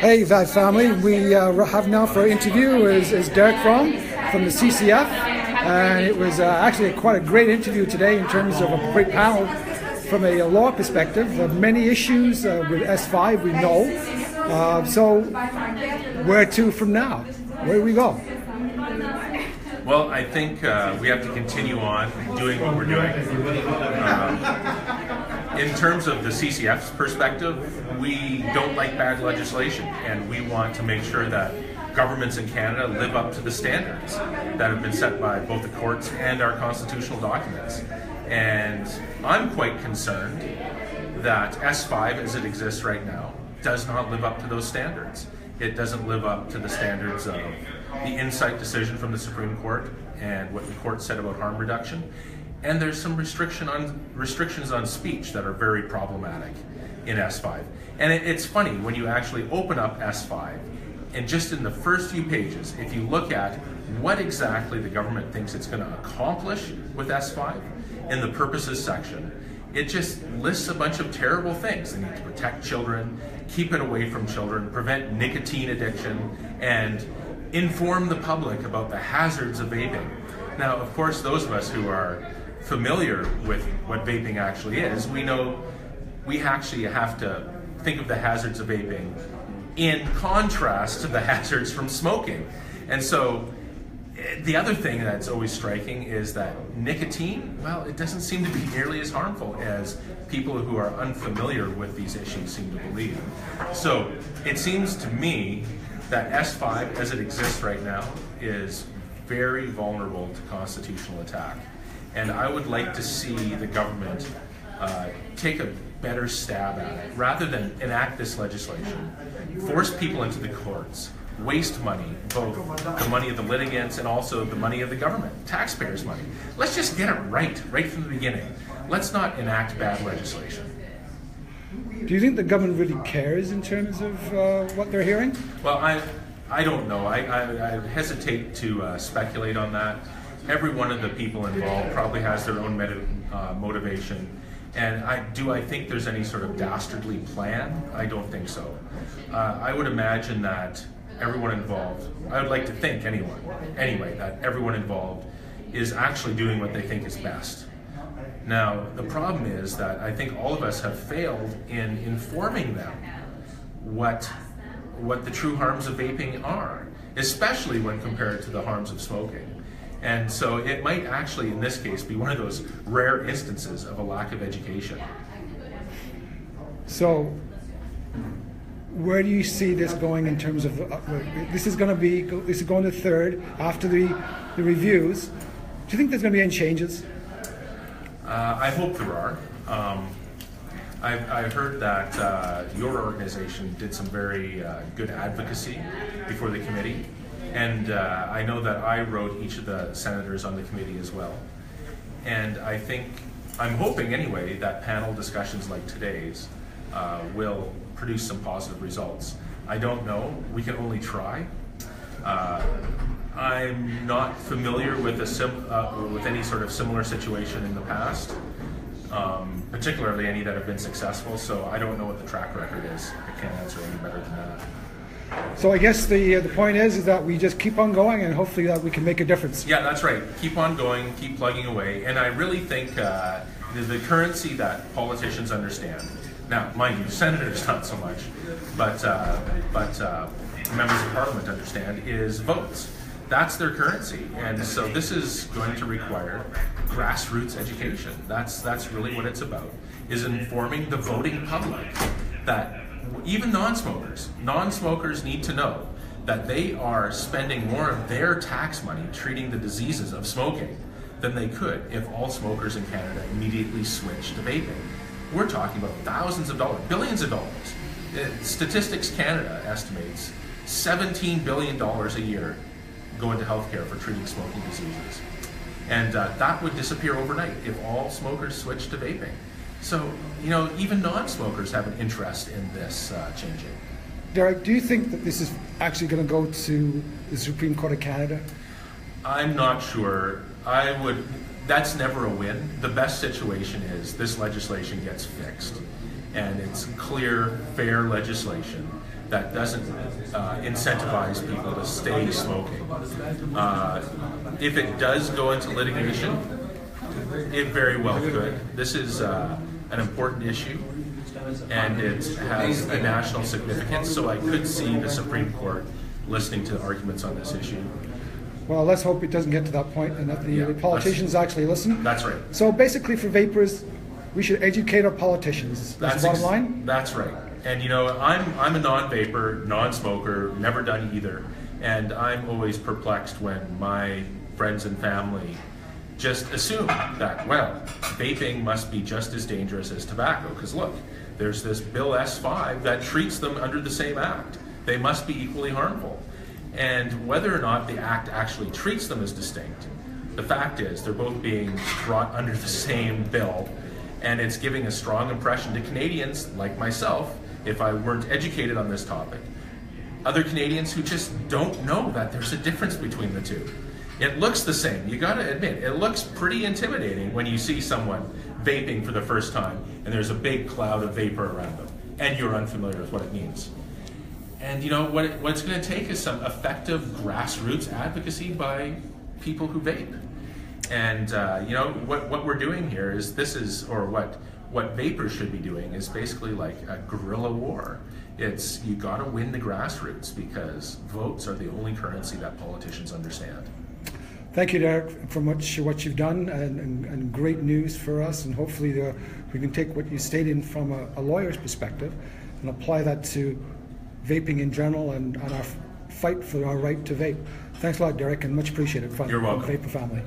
Hey, Vape family. We have now for our interview is Derek from the CCF, and it was actually quite a great interview today in terms of a great panel from a law perspective. Many issues with S5 we know. So where to from now? Where do we go? Well, I think we have to continue on doing what we're doing. In terms of the CCF's perspective, we don't like bad legislation, and we want to make sure that governments in Canada live up to the standards that have been set by both the courts and our constitutional documents. And I'm quite concerned that S5, as it exists right now, does not live up to those standards. It doesn't live up to the standards of the Insight decision from the Supreme Court and what the court said about harm reduction. And there's some restrictions on speech that are very problematic in S5. And it's funny, when you actually open up S5, and just in the first few pages, if you look at what exactly the government thinks it's going to accomplish with S5, in the purposes section, it just lists a bunch of terrible things. They need to protect children, keep it away from children, prevent nicotine addiction, and inform the public about the hazards of vaping. Now, of course, those of us who are familiar with what vaping actually is, we know we actually have to think of the hazards of vaping in contrast to the hazards from smoking. And so the other thing that's always striking is that nicotine, well, it doesn't seem to be nearly as harmful as people who are unfamiliar with these issues seem to believe. So it seems to me that S5, as it exists right now, is very vulnerable to constitutional attack. And I would like to see the government take a better stab at it, rather than enact this legislation, force people into the courts, waste money, both the money of the litigants and also the money of the government, taxpayers' money. Let's just get it right from the beginning. Let's not enact bad legislation. Do you think the government really cares in terms of what they're hearing? Well, I don't know. I hesitate to speculate on that. Every one of the people involved probably has their own motivation. And I think there's any sort of dastardly plan? I don't think so. I would imagine that everyone involved, I would like to think anyway, that everyone involved is actually doing what they think is best. Now, the problem is that I think all of us have failed in informing them what the true harms of vaping are, especially when compared to the harms of smoking. And so it might actually, in this case, be one of those rare instances of a lack of education. So where do you see this going in terms of, this is going to third after the reviews. Do you think there's going to be any changes? I hope there are. I've heard that your organization did some very good advocacy before the committee. And I know that I wrote each of the senators on the committee as well. And I'm hoping anyway that panel discussions like today's will produce some positive results. I don't know, we can only try. I'm not familiar with any sort of similar situation in the past, particularly any that have been successful, so I don't know what the track record is. I can't answer any better than that. So I guess the point is that we just keep on going, and hopefully that we can make a difference. Yeah, that's right. Keep on going, keep plugging away, and I really think the currency that politicians understand. Now, mind you, senators not so much, but members of parliament understand is votes. That's their currency, and so this is going to require grassroots education. That's really what it's about, is informing the voting public that even non-smokers need to know that they are spending more of their tax money treating the diseases of smoking than they could if all smokers in Canada immediately switched to vaping. We're talking about thousands of dollars, billions of dollars. Statistics Canada estimates $17 billion a year go into healthcare for treating smoking diseases. And that would disappear overnight if all smokers switched to vaping. So, even non-smokers have an interest in this changing. Derek, do you think that this is actually going to go to the Supreme Court of Canada? I'm not sure. That's never a win. The best situation is this legislation gets fixed. and it's clear, fair legislation that doesn't incentivize people to stay smoking. If it does go into litigation, it very well could. This is an important issue, and it has a national significance, so I could see the Supreme Court listening to arguments on this issue. Well, let's hope it doesn't get to that point and that the politicians actually listen. That's right. So basically for vapors, we should educate our politicians. That's the bottom line? That's right. And you know, I'm a non-vapor, non-smoker, never done either, and I'm always perplexed when my friends and family just assume that, well, vaping must be just as dangerous as tobacco, because look, there's this Bill S5 that treats them under the same act. They must be equally harmful. And whether or not the act actually treats them as distinct, the fact is they're both being brought under the same bill, and it's giving a strong impression to Canadians like myself, if I weren't educated on this topic, other Canadians who just don't know that there's a difference between the two. It looks the same. You gotta admit, it looks pretty intimidating when you see someone vaping for the first time and there's a big cloud of vapor around them and you're unfamiliar with what it means. And you know, what it's gonna take is some effective grassroots advocacy by people who vape. And you know, what we're doing here is what vapors should be doing is basically like a guerrilla war. It's, you gotta win the grassroots, because votes are the only currency that politicians understand. Thank you, Derek, for what you've done, and great news for us, and hopefully we can take what you stated from a lawyer's perspective and apply that to vaping in general and our fight for our right to vape. Thanks a lot, Derek, and much appreciated from the Vapor family.